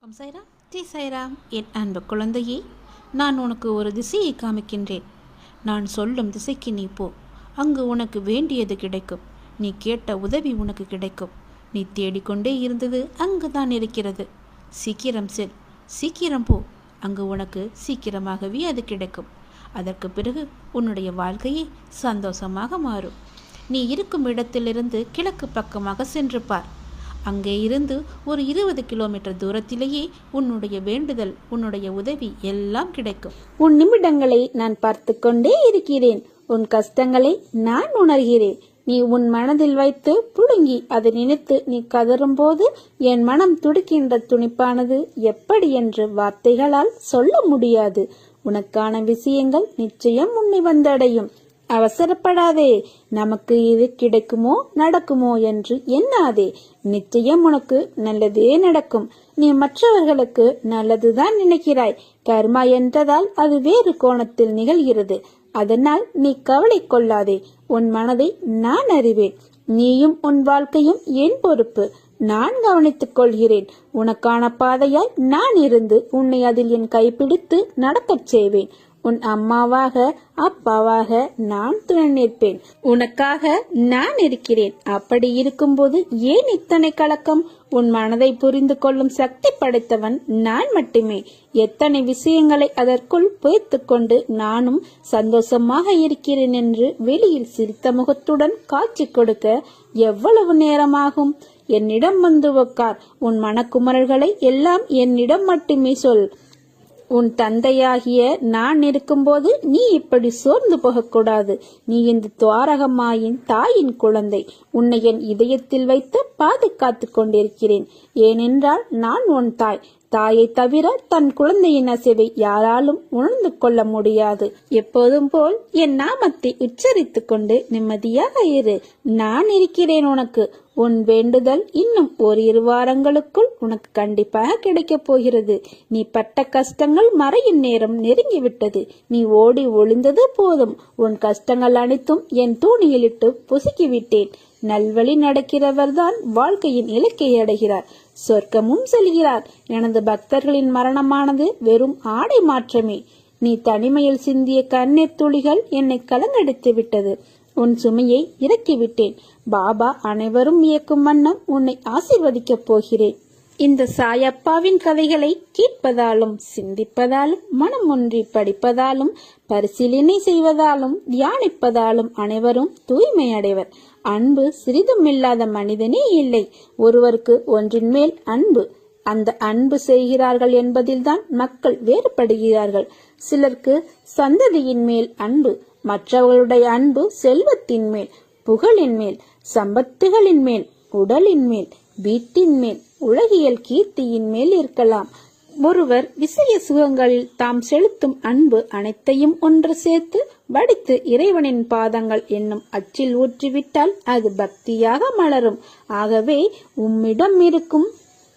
சாய்ராம், ஜெய் சாய்ராம். என் அன்பு குழந்தையே, நான் உனக்கு ஒரு திசையை காமிக்கின்றேன். நான் சொல்லும் திசைக்கு நீ போ. அங்கு உனக்கு வேண்டியது கிடைக்கும். நீ கேட்ட உதவி உனக்கு கிடைக்கும். நீ தேடிக்கொண்டே இருந்தது அங்கு தான் இருக்கிறது. சீக்கிரம் செல், சீக்கிரம் போ. அங்கு உனக்கு சீக்கிரமாகவே அது கிடைக்கும். அதற்கு பிறகு உன்னுடைய வாழ்க்கையே சந்தோஷமாக மாறும். நீ இருக்கும் இடத்திலிருந்து கிழக்கு பக்கமாக சென்று பார். அங்கே இருந்து ஒரு 20 கிலோமீட்டர் தூரத்திலேயே உன்னுடைய வேண்டுதல், உன்னுடைய உதவி எல்லாம் கிடைக்கும். உன் நிமிடங்களை நான் பார்த்து கொண்டே இருக்கிறேன். உன் கஷ்டங்களை நான் உணர்கிறேன். நீ உன் மனதில் வைத்து புழுங்கி அதை நினைத்து நீ கதறும் போது என் மனம் துடிக்கின்ற துணிப்பானது எப்படி என்று வார்த்தைகளால் சொல்ல முடியாது. உனக்கான விஷயங்கள் நிச்சயம் உன்னை வந்தடையும். அவசரப்படாதே. நமக்கு இது கிடைக்குமோ நடக்குமோ என்று எண்ணாதே. நிச்சயம் உனக்கு நல்லதே நடக்கும். நீ மற்றவர்களுக்கு நல்லதுதான் நினைக்கிறாய். கர்மா என்றதால் அது வேறு கோணத்தில் நிகழ்கிறது. அதனால் நீ கவலை கொள்ளாதே. உன் மனதை நான் அறிவேன். நீயும் உன் வாழ்க்கையும் என் பொறுப்பு. நான் கவனித்துக் கொள்கிறேன். உனக்கான பாதையாய் நான் இருந்து உன்னை அதில் என் கைப்பிடித்து நடக்கச் செய்வேன். உன் அம்மாவாக அப்பாவாக நான் துணை நிற்பேன். உனக்காக நான் இருக்கிறேன். அப்படி இருக்கும்போது ஏன் இத்தனை கலக்கம்? உன் மனதை புரிந்து கொள்ளும் சக்தி படைத்தவன் நான் மட்டுமே. எத்தனை விஷயங்களை அதற்குள் புதைத்து கொண்டு நானும் சந்தோஷமாக இருக்கிறேன் என்று வெளியில் சிரித்த முகத்துடன் காட்சி கொடுக்க எவ்வளவு நேரமாகும்? என்னிடம் வந்து உட்கார். உன் மனக்குமரல்களை எல்லாம் என்னிடம் மட்டுமே சொல். உன் தந்தையாகிய நான் இருக்கும்போது நீ இப்படி சோர்ந்து போகக்கூடாது. நீ இந்த துவாரகமாயின் தாயின் குழந்தை. உன்னை என் இதயத்தில் வைத்து பாதுகாத்து கொண்டிருக்கிறேன். ஏனென்றால் நான் உன் தாய். தாயை தவிர தன் குழந்தையின் அசைவை யாராலும் உணர்ந்து கொள்ள முடியாது. எப்போதும் போல் என் நாமத்தை உச்சரித்துக் கொண்டு நிம்மதியாக இரு. நான் இருக்கிறேன் உனக்கு. உன் வேண்டுதல் இன்னும் ஓரிரு வாரங்களுக்குள் உனக்கு கண்டிப்பாக கிடைக்கப் போகிறது. நீ பட்ட கஷ்டங்கள் மறையும் நேரம் நெருங்கிவிட்டது. நீ ஓடி ஒளிந்தது போதும். உன் கஷ்டங்கள் அனைத்தும் என் தூணியிலிட்டு பொசுக்கிவிட்டேன். நல்வழி நடக்கிறவர்தான் வாழ்க்கையின் இலக்கை அடைகிறார், சொர்க்கமும் செல்கிறார். எனது பக்தர்களின் மரணமானது வெறும் ஆடை மாற்றமே. நீ தனிமையில் சிந்திய கண்ணீர் துளிகள் என்னை கலங்கடித்து விட்டது. உன் சுமையை இறக்கிவிட்டேன். பாபா அனைவரும் இயக்கும் வண்ணம் உன்னை ஆசீர்வதிக்கப் போகிறேன். இந்த சாயப்பாவின் கதைகளை கேட்பதாலும் சிந்திப்பதாலும் மனம் ஒன்றி படிப்பதாலும் பரிசீலனை செய்வதாலும் தியானிப்பதாலும் அனைவரும் தூய்மை அடைவர். அன்பு சிறிதும் இல்லாத மனிதனே இல்லை. ஒருவருக்கு ஒன்றின் மேல் அன்பு. அந்த அன்பு செய்கிறார்கள் என்பதில்தான் மக்கள் வேறுபடுகிறார்கள். சிலருக்கு சந்ததியின் மேல் அன்பு. மற்றவர்களுடைய அன்பு செல்வத்தின் மேல், புகழின் மேல், சம்பத்துகளின் மேல், உடலின் மேல், வீட்டின் மேல், உலகியல் கீர்த்தியின் மேல் இருக்கலாம். ஒருவர் விஷய சுகங்களில் தாம் செலுத்தும் அன்பு அனைத்தையும் ஒன்று சேர்த்து வடித்து இறைவனின் பாதங்கள் என்னும் அச்சில் ஊற்றிவிட்டால் அது பக்தியாக மலரும். ஆகவே உம்மிடம் இருக்கும்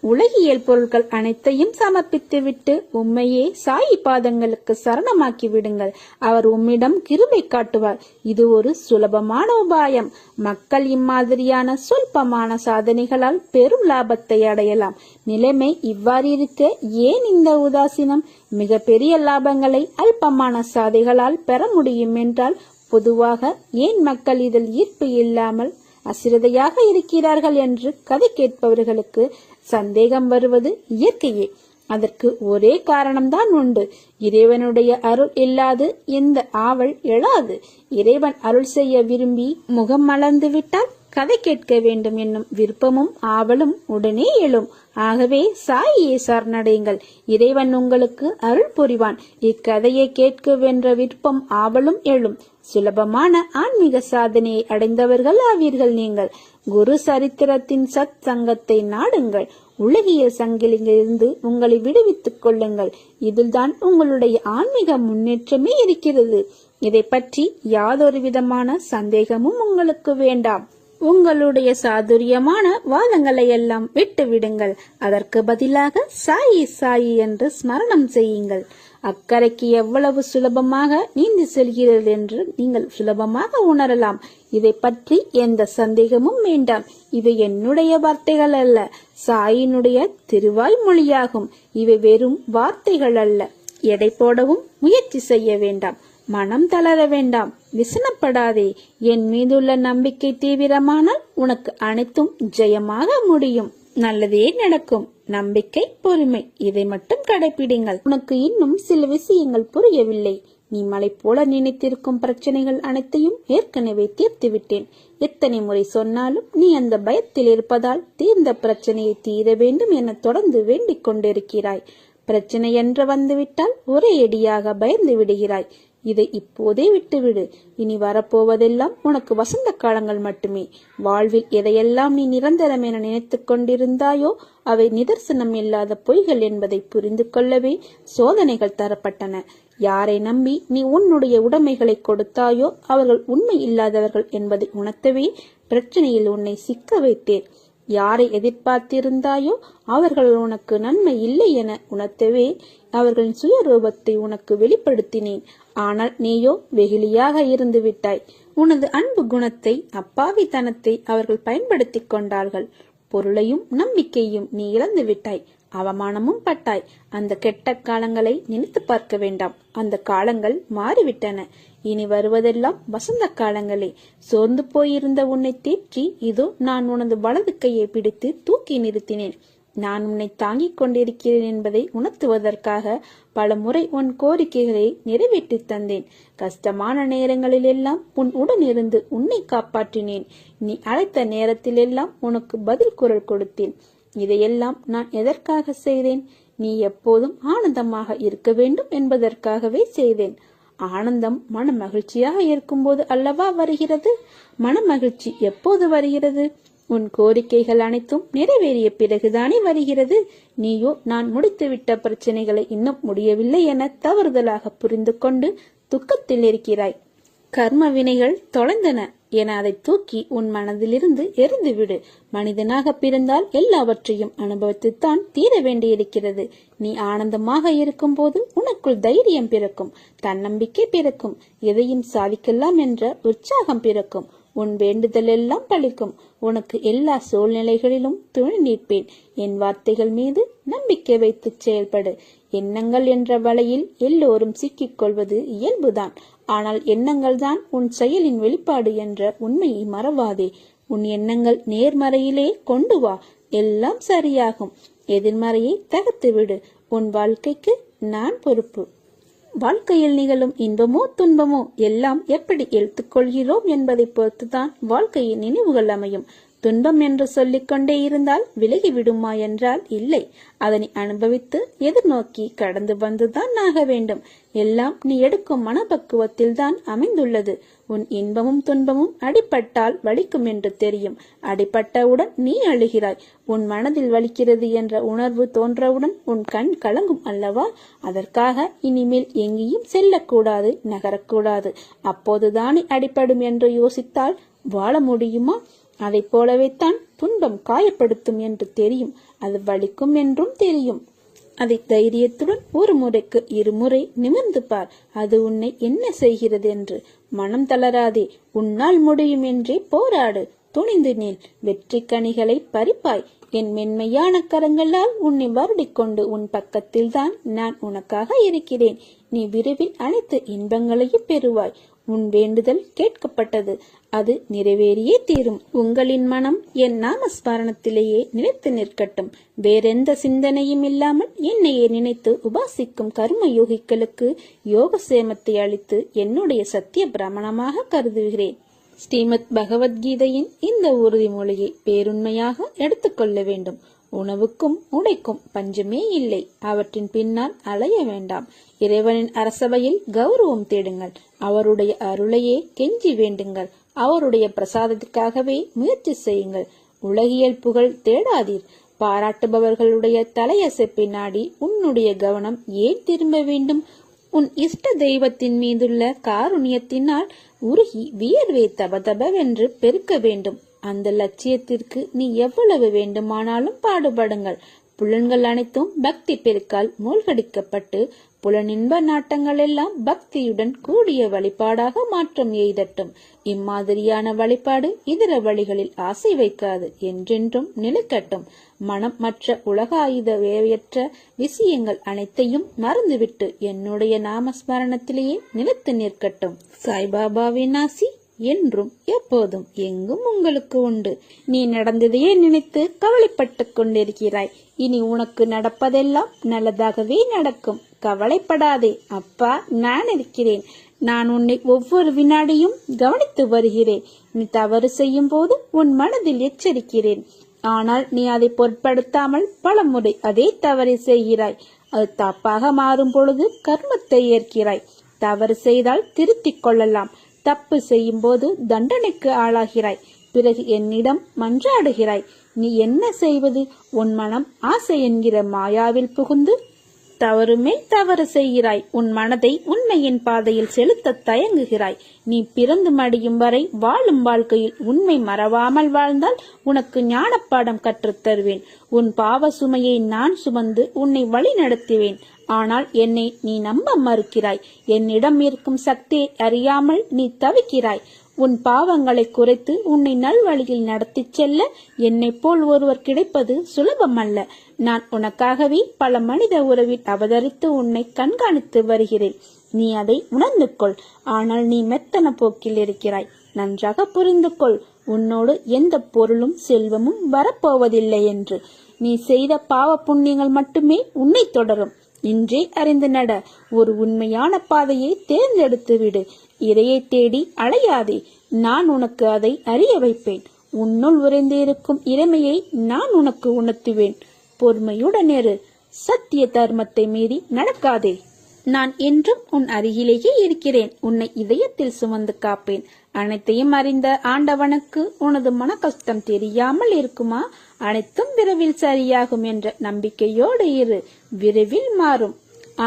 உலகியல் பொருட்கள் அனைத்தையும் சமர்ப்பித்துவிட்டு உம்மையே சாயி பாதங்களுக்கு சரணமாக்கி விடுங்கள். அவர் உம்மிடம் கிருபை காட்டுவார். இது ஒரு சுலபமான உபாயம். மக்கள் இம்மாதிரியான சொல்பமான சாதனைகளால் பெரும் லாபத்தை அடையலாம். நிலைமை இவ்வாறு இருக்க ஏன் இந்த உதாசீனம்? மிக பெரிய லாபங்களை அல்பமான சாதைகளால் பெற முடியும் என்றால் பொதுவாக ஏன் மக்கள் இதில் ஈர்ப்பு இல்லாமல் அசிரதையாக இருக்கிறார்கள் என்று கதை கேட்பவர்களுக்கு சந்தேகம் வருவது இயற்கையே. அதற்கு ஒரே காரணம்தான் உண்டு. இறைவனுடைய அருள் இல்லாது எந்த ஆவல் எழாது. இறைவன் அருள் செய்ய விரும்பி முகம் மலர்ந்து விட்டால் கதை கேட்க வேண்டும் என்னும் விருப்பமும் ஆவலும் உடனே எழும். ஆகவே சாயியை சரணடையுங்கள். இறைவன் உங்களுக்கு அருள் புரிவான். இக்கதையை கேட்க வென்ற விருப்பம் ஆவலும் எழும். சுலபமான ஆன்மீக சாதனையை அடைந்தவர்கள் ஆவீர்கள் நீங்கள். குரு சரித்திரத்தின் சத் சங்கத்தை நாடுங்கள். உலகியல் சங்கிலிருந்து உங்களை விடுவித்துக் கொள்ளுங்கள். இதில்தான் உங்களுடைய ஆன்மீக முன்னேற்றமே இருக்கிறது. இதை பற்றி யாதொரு விதமான சந்தேகமும் உங்களுக்கு வேண்டாம். உங்களுடைய சாதுரியமான வாதங்களை எல்லாம் விட்டு விடுங்கள். அதற்கு பதிலாக சாயி சாயி என்று ஸ்மரணம் செய்யுங்கள். அக்கறைக்கு எவ்வளவு சுலபமாக நீந்தி செல்கிறது என்று நீங்கள் சுலபமாக உணரலாம். இதை பற்றி எந்த சந்தேகமும் வேண்டாம். இவை என்னுடைய வார்த்தைகள் அல்ல, சாயினுடைய திருவாய் மொழியாகும். இவை வெறும் வார்த்தைகள் அல்ல. எடை போடவும் முயற்சி செய்ய வேண்டாம். மனம் தளர வேண்டாம். விசனப்படாதே. என் மீதுள்ள நம்பிக்கை தீவிரமானால் உனக்கு அனைத்தும் ஜெயமாக முடியும். நல்லதே நடக்கும். நம்பிக்கை, பொறுமை, இதை மட்டும் கடைபிடிங்கள். உனக்கு இன்னும் சில விஷயங்கள் புரியவில்லை. நீ மலை போல நினைத்திருக்கும் பிரச்சனைகள் அனைத்தையும் ஏற்கனவே தீர்த்து விட்டேன். எத்தனை முறை சொன்னாலும் நீ அந்த பயத்தில் இருப்பதால் தீர்ந்த பிரச்சனையை தீர வேண்டும் என தொடர்ந்து வேண்டிக் கொண்டிருக்கிறாய். பிரச்சனை என்று வந்துவிட்டால் ஒரே அடியாக பயந்து விடுகிறாய். இதை இப்போதே விட்டுவிடு. இனி வரப்போவதெல்லாம் உனக்கு வசந்த காலங்கள் மட்டுமே. வாழ்வில் எதையெல்லாம் நீ நிரந்தரம் என நினைத்துக் கொண்டிருந்தாயோ அவை நிதர்சனம் இல்லாத பொய்கள் என்பதை புரிந்து கொள்ளவே சோதனைகள் தரப்பட்டன. யாரை நம்பி நீ உன்னுடைய உடைமைகளை கொடுத்தாயோ அவர்கள் உண்மை இல்லாதவர்கள் என்பதை உணர்த்தவே பிரச்சனையில் உன்னை சிக்க வைத்தேன். யாரை எதிர்பார்த்திருந்தாயோ அவர்கள் உனக்கு நன்மை இல்லை என உணர்த்தவே அவர்களின் சுயரூபத்தை உனக்கு வெளிப்படுத்தினேன். ஆனால் நீயோ வெகுளியாக இருந்து விட்டாய். உனது அன்பு குணத்தை, அப்பாவித்தனத்தை அவர்கள் பயன்படுத்திக் கொண்டார்கள். பொருளையும் நம்பிக்கையும் நீ இழந்து விட்டாய். அவமானமும் பட்டாய். அந்த கெட்ட காலங்களை நினைத்து பார்க்க வேண்டாம். அந்த காலங்கள் மாறிவிட்டன. இனி வருவதெல்லாம் வசந்த காலங்களே. சோர்ந்து போயிருந்த உன்னை தேற்றி இதோ நான் உனது வலது கையை பிடித்து தூக்கி நிறுத்தினேன். நான் உன்னை தாங்கிக் கொண்டிருக்கிறேன் என்பதை உணர்த்துவதற்காக பல முறை உன் கோரிக்கைகளை நிறைவேற்றி தந்தேன். கஷ்டமான நேரங்களில் எல்லாம் உன் உடன் இருந்து உன்னை காப்பாற்றினேன். நீ அழைத்த நேரத்திலெல்லாம் உனக்கு பதில் குரல் கொடுத்தேன். இதையெல்லாம் நான் எதற்காக செய்தேன்? நீ எப்போதும் ஆனந்தமாக இருக்க வேண்டும் என்பதற்காகவே செய்தேன். ஆனந்தம் மன மகிழ்ச்சியாக இருக்கும்போது அல்லவா வருகிறது? மன மகிழ்ச்சி எப்போது வருகிறது? உன் கோரிக்கைகள் அனைத்தும் நிறைவேறிய பிறகுதானே வருகிறது. நீயோ நான் முடித்துவிட்ட பிரச்சனைகளை இன்னும் முடியவில்லை என தவறுதலாக புரிந்து கொண்டு துக்கத்தில் இருக்கிறாய். கர்ம வினைகள் தொலைந்தன என அதை தூக்கி உன் மனதிலிருந்து எரிந்துவிடு. மனிதனாக பிறந்தால் எல்லாவற்றையும் அனுபவித்துத்தான் தீர வேண்டியிருக்கிறது. நீ ஆனந்தமாக இருக்கும் போது உனக்குள் தைரியம் பிறக்கும், தன்னம்பிக்கை பிறக்கும், எதையும் சாதிக்கலாம் என்ற உற்சாகம் பிறக்கும். உன் வேண்டுதல் எல்லாம் பலிக்கும். உனக்கு எல்லா சூழ்நிலைகளிலும் துணை நிற்பேன். என் வார்த்தைகள் மீது நம்பிக்கை வைத்து செயல்படு. எண்ணங்கள் என்ற வலையில் எல்லோரும் சிக்கிக் கொள்வது இயல்புதான். ஆனால் எண்ணங்கள் தான் உன் செயலின் வெளிப்பாடு என்ற உண்மையை மறவாதே. உன் எண்ணங்கள் நேர்மறையிலே கொண்டு வா, எல்லாம் சரியாகும். எதிர்மறையை தகர்த்து விடு. உன் வாழ்க்கைக்கு நான் பொறுப்பு. வாழ்க்கையில் நிகழும் இன்பமோ துன்பமோ எல்லாம் எப்படி எடுத்துக்கொள்கிறோம் என்பதை பொறுத்துதான் வாழ்க்கையின் நினைவுகள் அமையும். துன்பம் என்று சொல்லிக்கொண்டே இருந்தால் விலகி விடுமா என்றால் இல்லை. அதனை அனுபவித்து எதிர்நோக்கி கடந்து வந்துதான் ஆக வேண்டும். எல்லாம் நீ எடுக்கும் மனப்பக்குவத்தில் தான் அமைந்துள்ளது. உன் இன்பமும் துன்பமும் அடிபட்டால் வலிக்கும் என்று தெரியும். அடிபட்டவுடன் நீ அழுகிறாய். உன் மனதில் வலிக்கிறது என்ற உணர்வு தோன்றவுடன் உன் கண் கலங்கும் அல்லவா? அதற்காக இனிமேல் எங்கேயும் செல்லக்கூடாது, நகரக்கூடாது. அப்போதுதானே அடிபடும் என்று யோசித்தால் வாழ முடியுமா? அதை போலவே தான் துன்பம் காயப்படுத்தும் என்று தெரியும். அது வலிக்கும் என்றும் தெரியும். அதை தைரியத்துடன் ஒரு முறைக்கு இருமுறை நிமிர்ந்து பார். அது உன்னை என்ன செய்கிறது என்று. மனம் தளராதே. உன்னால் முடியும் என்றே போராடு. துணிந்து நில். வெற்றி கனிகளை பறிப்பாய். என் மென்மையான கரங்களால் உன்னை வருடிக்கொண்டு உன் பக்கத்தில் தான் நான் உனக்காக இருக்கிறேன். நீ விரைவில் அனைத்து இன்பங்களையும் பெறுவாய். உன் வேண்டுதல் கேட்கப்பட்டது. அது நிறைவேறியே தீரும். உங்களின் மனம் என் நாமஸ்மரணத்திலேயே நிலைத்து நிற்கட்டும். வேறெந்த சிந்தனையும் இல்லாமல் என்னையே நினைத்து உபாசிக்கும் கர்ம யோகிகளுக்கு யோகசேமத்தை அளித்து என்னுடைய சத்திய பிரமணமாக கருதுகிறேன். ஸ்ரீமத் பகவத்கீதையின் இந்த உறுதிமொழியை பேருண்மையாக எடுத்துக்கொள்ள வேண்டும். உணவுக்கும் உடைக்கும் பஞ்சமே இல்லை. அவற்றின் பின்னால் அலைய வேண்டாம். இறைவனின் அரசவையில் கௌரவம் தேடுங்கள். அவருடைய அருளையே கெஞ்சி வேண்டுங்கள். அவருடைய பிரசாதத்திற்காகவே முயற்சி செய்யுங்கள். உலகியல் புகழ் தேடாதீர். பாராட்டுபவர்களுடைய தலையசைப்பை நாடி உன்னுடைய கவனம் ஏன் திரும்ப வேண்டும்? உன் இஷ்ட தெய்வத்தின் மீதுள்ள காருண்யத்தினால் உருகி வியர்வை தபதபவென்று பெருக்க வேண்டும். அந்த லட்சியத்திற்கு நீ எவ்வளவு வேண்டுமானாலும் பாடுபடுங்கள். புலன்கள் அனைத்தும் பக்தி பெருக்கால் மூழ்கடிக்கப்பட்டு புலனின்ப நாட்டங்கள் எல்லாம் பக்தியுடன் கூடிய வழிபாடாக மாற்றம் எய்தட்டும். இம்மாதிரியான வழிபாடு இதர வழிகளில் ஆசை வைக்காது, என்றென்றும் நிலைக்கட்டும். மனம் மற்ற உலக ஆயுத வேவையற்ற விஷயங்கள் அனைத்தையும் மறந்துவிட்டு என்னுடைய நாமஸ்மரணத்திலேயே நிலைத்து நிற்கட்டும். சாய்பாபாவின் ஆசி என்றும் எப்போதும் எங்கும் உங்களுக்கு உண்டு. நீ நடந்ததையே நினைத்து கவலைப்பட்டு கொண்டிருக்கிறாய். இனி உனக்கு நடப்பதெல்லாம் நல்லதாகவே நடக்கும். கவலைப்படாதே. அப்பா, நான் இருக்கிறேன். நான் உன்னை ஒவ்வொரு வினாடியும் கவனித்து வருகிறேன். நீ தவறு செய்யும் போது உன் மனதில் எச்சரிக்கிறேன். ஆனால் நீ அதை பொருட்படுத்தாமல் பல முறை அதே தவறை செய்கிறாய். அது தப்பாக மாறும் பொழுது கர்மத்தை ஏற்கிறாய். தவறு செய்தால் திருத்திக் கொள்ளலாம். தப்பு செய்யும் போது தண்டனைக்கு ஆளாகிறாய். பிறகு என்னிடம் மன்றாடுகிறாய். நீ என்ன செய்வது? உன் மனம் ஆசை என்கிற மாயாவில் புகுந்து தவறுமே தவறு செய்கிறாய். உன் மனதை உண்மையின் பாதையில் செலுத்த தயங்குகிறாய். நீ பிறந்து மடியும் வரை வாழும் வாழ்க்கையில் உண்மை மறவாமல் வாழ்ந்தால் உனக்கு ஞானப்பாடம் கற்றுத் தருவேன். உன் பாவ சுமையை நான் சுமந்து உன்னை வழி நடத்துவேன். ஆனால் என்னை நீ நம்ப மறுக்கிறாய். என்னிடம் இருக்கும் சக்தியை அறியாமல் நீ தவிக்கிறாய். உன் பாவங்களை குறைத்து உன்னை நல்வழியில் நடத்தி செல்ல என்னை போல் ஒருவர் கிடைப்பது சுலபமல்ல. நான் உனக்காகவே பல மனித உறவில் அவதரித்து உன்னை கண்காணித்து வருகிறேன். நீ அதை உணர்ந்து கொள். ஆனால் நீ மெத்தன போக்கில் இருக்கிறாய். நன்றாக புரிந்து கொள். உன்னோடு எந்த பொருளும் செல்வமும் வரப்போவதில்லை என்று. நீ செய்த பாவ புண்ணியங்கள் மட்டுமே உன்னை தொடரும். இன்றே அறிந்து நட. ஒரு உண்மையான பாதையை தேர்ந்தெடுத்து விடு. இறையை தேடி அலையாதே. நான் உனக்கு அதை அறிய வைப்பேன். உன்னுள் உறைந்து இருக்கும் இறைமையை நான் உனக்கு உணர்த்துவேன். பொறுமையுடன் இரு. சத்திய தர்மத்தை மீறி நடக்காதே. நான் என்றும் உன் அருகிலேயே இருக்கிறேன். உன்னை இதயத்தில் சுமந்து காப்பேன். அனைத்தையும் அறிந்த ஆண்டவனுக்கு உனது மன கஷ்டம் தெரியாமல் இருக்குமா? அனைத்தும் விரைவில் சரியாகும் என்ற நம்பிக்கையோடு இரு. விரைவில் மாறும்.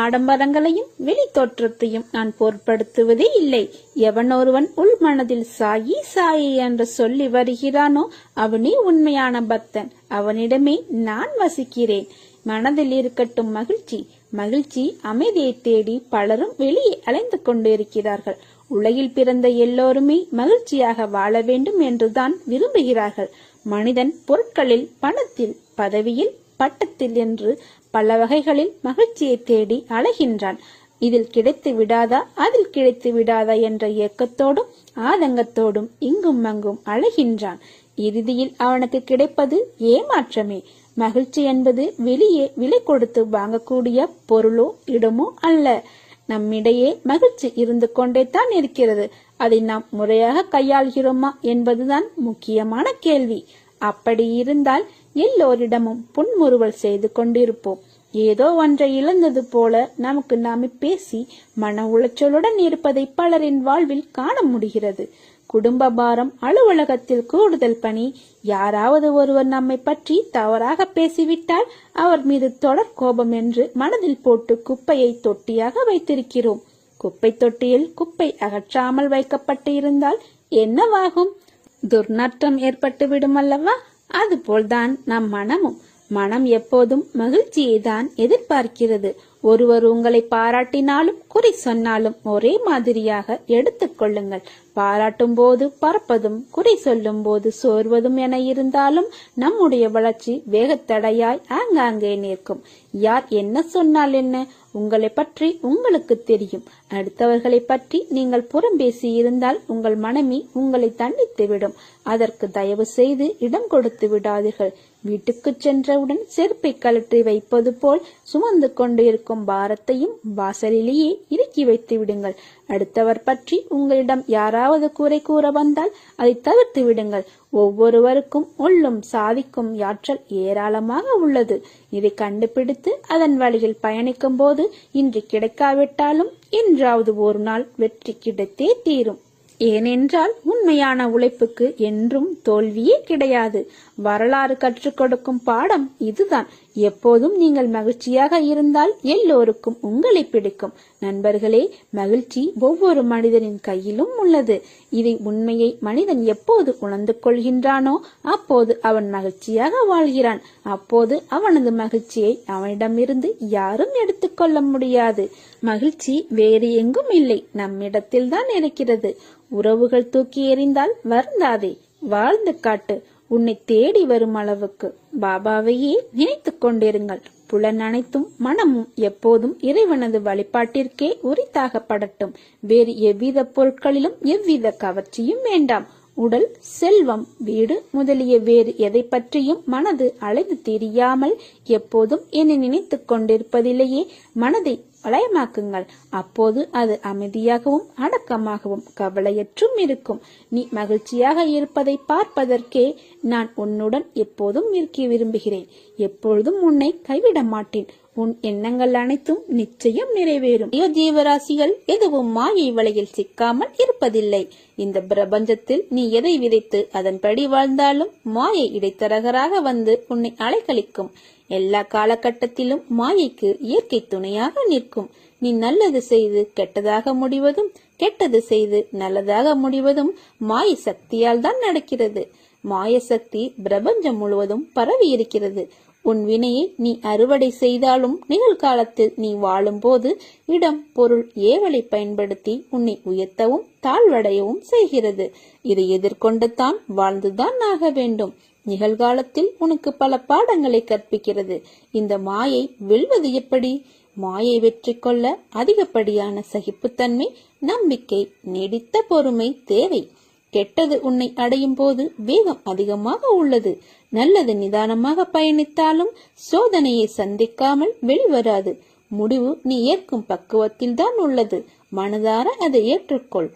ஆடம்பரங்களையும் வெளி தோற்றத்தையும் நான் பொருட்படுத்துவதே இல்லை. எவனொருவன் உள் மனதில் சாயி சாயி என்று சொல்லி வருகிறானோ அவனே உண்மையான பக்தன். அவனிடமே நான் வசிக்கிறேன். மனதில் இருக்கட்டும் மகிழ்ச்சி. மகிழ்ச்சி அமைதியை தேடி பலரும் வெளியே அலைந்து கொண்டிருக்கிறார்கள். உலகில் பிறந்த எல்லோருமே மகிழ்ச்சியாக வாழ வேண்டும் என்றுதான் விரும்புகிறார்கள். மனிதன் பொருட்களில், பணத்தில், பதவியில், பட்டத்தில் என்று பல வகைகளில் மகிழ்ச்சியை தேடி அலைகின்றான். இதில் கிடைத்து விடாதா, அதில் கிடைத்து விடாதா என்ற ஏக்கத்தோடும் ஆதங்கத்தோடும் இங்கும் அங்கும் அலைகின்றான். இறுதியில் அவனுக்கு கிடைப்பது ஏமாற்றமே. மகிழ்ச்சி என்பது வெளியே விலை கொடுத்து வாங்கக்கூடிய பொருளோ இடமோ அல்ல. நம்மிடையே மகிழ்ச்சி இருந்து கொண்டே தான் இருக்கிறது. அதை நாம் முறையாக கையாள்கிறோமா என்பதுதான் முக்கியமான கேள்வி. அப்படி இருந்தால் எல்லோரிடமும் புன்முறுவல் செய்து கொண்டிருப்போம். ஏதோ ஒன்றை இழந்தது போல நமக்கு நாமே பேசி மன உளைச்சலுடன் இருப்பதை பலரின் வாழ்வில் காண முடிகிறது. குடும்ப பாரம், அலுவலகத்தில் கூடுதல் பணி, யாராவது ஒருவர் நம்மை பற்றி தவறாக பேசிவிட்டால் அவர் மீது தொடர் கோபம் என்று மனதில் போட்டு குப்பையை தொட்டியாக வைத்திருக்கிறோம். குப்பை தொட்டியில் குப்பை அகற்றாமல் வைக்கப்பட்டு இருந்தால் என்னவாகும்? துர்நாற்றம் ஏற்பட்டு விடும் அல்லவா? அதுபோல்தான் நம் மனமும். மனம் எப்போதும் மகிழ்ச்சியை தான் எதிர்பார்க்கிறது. ஒருவர் உங்களை பாராட்டினாலும் குறை சொன்னாலும் ஒரே மாதிரியாக எடுத்துக் கொள்ளுங்கள். பாராட்டும் போது பறப்பதும் குறை சொல்லும் போது சோர்வதும் என இருந்தாலும் நம்முடைய வளர்ச்சி வேகத்தடையாய் ஆங்காங்கே நிற்கும். யார் என்ன சொன்னால் என்ன? உங்களை பற்றி உங்களுக்கு தெரியும். அடுத்தவர்களை பற்றி நீங்கள் புறம் பேசி இருந்தால் உங்கள் மனமே உங்களை தண்டித்து விடும். அதற்கு தயவு செய்து இடம் கொடுத்து விடாதீர்கள். வீட்டுக்கு சென்றவுடன் செருப்பை கழற்றி வைப்பது போல் சுமந்து கொண்டு இருக்கும் பாரத்தையும் வாசலிலேயே இறக்கி வைத்து விடுங்கள். அடுத்தவர் பற்றி உங்களிடம் யாராவது குறை கூற வந்தால் அதை தவிர்த்து விடுங்கள். ஒவ்வொருவருக்கும் உள்ளும் சாதிக்கும் ஆற்றல் ஏராளமாக உள்ளது. இதை கண்டுபிடித்து அதன் வழியில் பயணிக்கும் போது இன்று கிடைக்காவிட்டாலும் என்றாவது ஒரு நாள் வெற்றி கிடைத்தே தீரும். ஏனென்றால் உண்மையான உழைப்புக்கு என்றும் தோல்வியே கிடையாது. வரலாறு கற்றுக் கொடுக்கும் பாடம் இதுதான். எப்போதும் நீங்கள் மகிழ்ச்சியாக இருந்தால் எல்லோருக்கும் உங்களை பிடிக்கும். நண்பர்களே, மகிழ்ச்சி ஒவ்வொரு மனிதனின் கையிலும் உள்ளது. இதை உண்மையை மனிதன் எப்போது உணர்ந்து கொள்கின்றானோ அப்போது அவன் மகிழ்ச்சியாக வாழ்கிறான். அப்போது அவனது மகிழ்ச்சியை அவனிடமிருந்து யாரும் எடுத்துக்கொள்ள முடியாது. மகிழ்ச்சி வேறு எங்கும் இல்லை, நம்மிடத்தில் தான் இருக்கிறது. உறவுகள் தூக்கி எறிந்தால் வருந்தாதே, வாழ்ந்து காட்டு. உன்னை தேடி வரும் அளவுக்கு பாபாவையே நினைத்துக் கொண்டிருங்கள். புலன் அனைத்தும் மனமும் எப்போதும் இறைவனது வழிபாட்டிற்கே உரித்தாகப்படட்டும். வேறு எவ்வித பொருட்களிலும் எவ்வித கவர்ச்சியும் வேண்டாம். உடல், செல்வம், வீடு முதலிய வேறு எதை பற்றியும் மனது அலைந்து திரியாமல் எப்போதும் என்னை நினைத்துக் கொண்டிருப்பதிலேயே மனதை வளையமாக்குங்கள். அப்போது அது அமைதியாகவும் அடக்கமாகவும் கவலையற்றும் இருக்கும். நீ மகிழ்ச்சியாக இருப்பதை பார்ப்பதற்கே நான் உன்னுடன் எப்போதும் இருக்க விரும்புகிறேன். எப்பொழுதும் உன்னை கைவிட மாட்டேன். உன் எண்ணங்கள் அனைத்தும் நிச்சயம் நிறைவேறும். ஜீவராசிகள் எதுவும் மாயை வலையில் சிக்காமல் இருப்பதில்லை. இந்த பிரபஞ்சத்தில் நீ எதை விதைத்து அதன்படி வாழ்ந்தாலும் மாயை இடைத்தரகராக வந்து உன்னை அலைக்கழிக்கும். எல்லா காலகட்டத்திலும் மாயைக்கு இயற்கை துணையாக நிற்கும். நீ நல்லது செய்து கெட்டதாக முடிவதும், கெட்டது செய்து நல்லதாக முடிவதும் மாய சக்தியால் தான் நடக்கிறது. மாய சக்தி பிரபஞ்சம் முழுவதும் பரவி இருக்கிறது. உன் வினையை நீ அறுவடை செய்தாலும் நிகழ்காலத்தில் நீ வாழும் போது இடம், பொருள், ஏவலை பயன்படுத்தி உன்னை உயர்த்தவும் தாழ்வடையவும் செய்கிறது. இதை எதிர்கொண்டு தான் வாழ்ந்துதான் ஆக வேண்டும். நிகழ்காலத்தில் உனக்கு பல பாடங்களை கற்பிக்கிறது. இந்த மாயை வெல்வது எப்படி? மாயை வெற்றி கொள்ள அதிகப்படியான சகிப்புத்தன்மை, நம்பிக்கை, நீடித்த பொறுமை தேவை. கெட்டது உன்னை அடையும் போது வேகம் அதிகமாக உள்ளது. நல்லது நிதானமாக பயணித்தாலும் சோதனையை சந்திக்காமல் வெளிவராது. முடிவு நீ ஏற்கும் பக்குவத்தில் தான் உள்ளது. மனதார அதை ஏற்றுக்கொள்.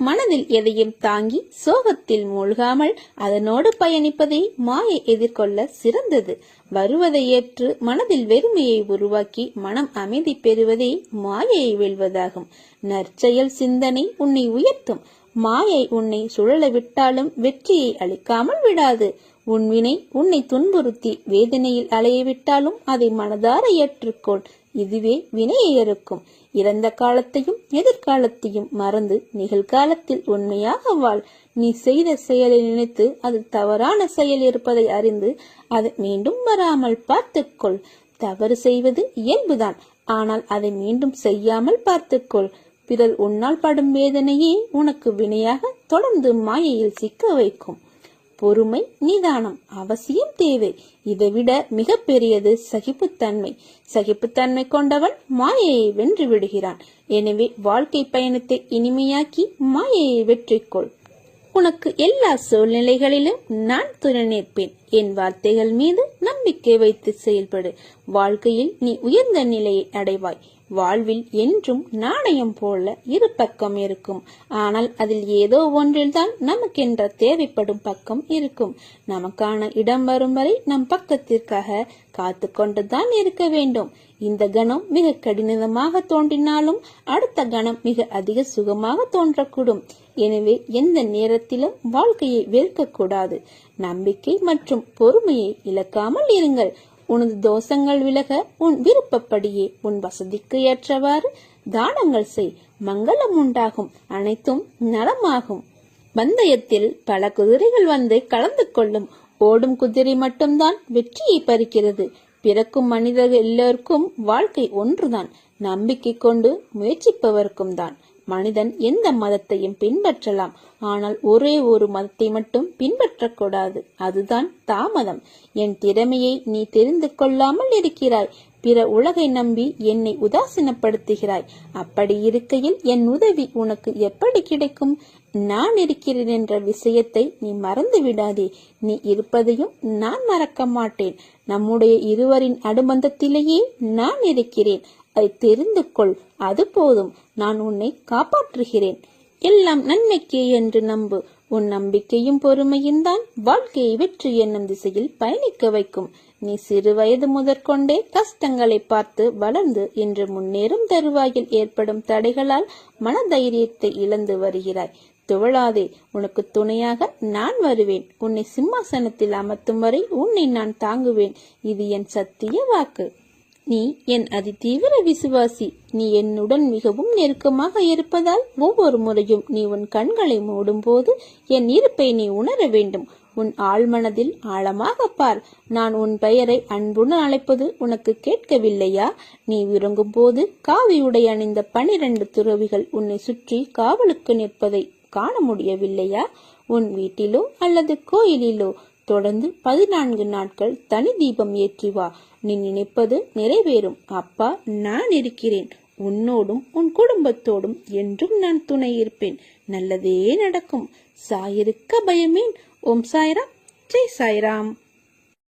மனதில் எதையும் தாங்கி சோகத்தில் மூழ்காமல் அதனோடு பயணிப்பதை மாயை எதிர்கொள்ள சிறந்தது. வருவதை ஏற்று மனதில் வெறுமையை உருவாக்கி மனம் அமைதி பெறுவதே மாயையை வெல்வதாகும். நற்செயல் சிந்தனை உன்னை உயர்த்தும். மாயை உன்னை சுழல விட்டாலும் வெற்றியை அளிக்காமல் விடாது. உன் வினை உன்னை துன்புறுத்தி வேதனையில் அலையவிட்டாலும் அதை மனதார ஏற்றுக்கொள். இதுவே வினையை அறுக்கும். இறந்த காலத்தையும் எதிர்காலத்தையும் மறந்து நிகழ்காலத்தில் உண்மையாக வாழ். நீ செய்த செயலை நினைத்து அது தவறான செயல் இருப்பதை அறிந்து அதை மீண்டும் வராமல் பார்த்துக்கொள். தவறு செய்வது இயல்புதான், ஆனால் அதை மீண்டும் செய்யாமல் பார்த்துக்கொள். பிறர் உன்னால் படும் வேதனையே உனக்கு வினையாக தொடர்ந்து மாயையில் சிக்க வைக்கும். பொறுமை, நிதானம் அவசியம் தேவை. இதைவிட மிக பெரியது சகிப்புத்தன்மை. சகிப்புத்தன்மை கொண்டவன் மாயையை வென்று விடுகிறான். எனவே வாழ்க்கை பயணத்தை இனிமையாக்கி மாயையை வெற்றிக்கொள். உனக்கு எல்லா சூழ்நிலைகளிலும் நான் துணை நிற்பேன். என் வார்த்தைகள் மீது நம்பிக்கை வைத்து செயல்படு. வாழ்க்கையில் நீ உயர்ந்த நிலையை அடைவாய். வாழ்வில் என்றும் நாணயம் போல இரு பக்கம் இருக்கும். ஆனால் அதில் ஏதோ ஒன்றில்தான் நமக்கென்ற தேவைப்படும் பக்கம் இருக்கும். நமக்கான இடம் வரும் வரை நம் பக்கத்திற்காக காத்து கொண்டுதான் இருக்க வேண்டும். இந்த கணம் மிக கடினமாக தோன்றினாலும் அடுத்த கணம் மிக அதிக சுகமாக தோன்றக்கூடும். எனவே எந்த நேரத்திலும் வாழ்க்கையை வெறுக்கக்கூடாது. நம்பிக்கை மற்றும் பொறுமையை இழக்காமல் இருங்கள். உனது தோஷங்கள் விலக உன் விருப்பப்படியே உன் வசதிக்கு ஏற்றவாறு தானங்கள் செய். மங்களம் உண்டாகும். அனைத்தும் நலமாகும். பந்தயத்தில் பல குதிரைகள் வந்து கலந்து கொள்ளும். ஓடும் குதிரை மட்டும்தான் வெற்றியை பறிக்கிறது. பிறக்கும் மனிதர்கள் எல்லோருக்கும் வாழ்க்கை ஒன்றுதான். நம்பிக்கை கொண்டு முயற்சிப்பவர்க்கும் தான். மனிதன் எந்த மதத்தையும் பின்பற்றலாம், ஆனால் ஒரே ஒரு மதத்தை மட்டும் பின்பற்றக்கூடாது. அதுதான் தாமதம். என் திறமையை நீ தெரிந்து கொள்ளாமல் இருக்கிறாய். பிற உலகை நம்பி என்னை உதாசீனப்படுத்துகிறாய். அப்படி இருக்கையில் என் உதவி உனக்கு எப்படி கிடைக்கும்? நான் இருக்கிறேன் என்ற விஷயத்தை நீ மறந்து விடாதே. நீ இருப்பதையும் நான் மறக்க மாட்டேன். நம்முடைய இருவரின் அனுபந்தத்திலேயே நான் இருக்கிறேன். அதை தெரிந்து கொள். அது போதும். நான் உன்னை காப்பாற்றுகிறேன். எல்லாம் நன்மைக்கே என்று நம்பு. உன் நம்பிக்கையும் பொறுமையும் தான் வாழ்க்கையை வெற்றி என்னும் திசையில் பயணிக்க வைக்கும். நீ சிறு வயது முதற்கொண்டே கஷ்டங்களை பார்த்து வளர்ந்து இன்று முன்னேறும் தருவாயில் ஏற்படும் தடைகளால் மனதைரியத்தை இழந்து வருகிறாய். துவளாதே, உனக்கு துணையாக நான் வருவேன். உன்னை சிம்மாசனத்தில் அமர்த்தும் வரை உன்னை நான் தாங்குவேன். இது என் சத்திய வாக்கு. நீ என் அதிதீவிர விசுவாசி. நீ என்னுடன் மிகவும் நெருக்கமாக இருப்பதால் ஒவ்வொரு முறையும் நீ உன் கண்களை மூடும் போது என் இருப்பை நீ உணர வேண்டும். உன் ஆழ்மனதில் ஆழமாக பார். நான் உன் பெயரை அன்புடன் அழைப்பது உனக்கு கேட்கவில்லையா? நீ விரும்பும் போது காவி உடை அணிந்த 12 துறவிகள் உன்னை சுற்றி காவலுக்கு நிற்பதை காண முடியவில்லையா? உன் வீட்டிலோ அல்லது கோயிலிலோ தொடர்ந்து 14 நாட்கள் தனி தீபம் ஏற்றி வா. நீ நினைப்பது நிறைவேறும். அப்பா, நான் இருக்கிறேன். உன்னோடும் உன் குடும்பத்தோடும் என்றும் நான் துணை இருப்பேன். நல்லதே நடக்கும். சாயிருக்க பயமேன். ஓம் சாய்ராம். ஜெய் சாய்ராம்.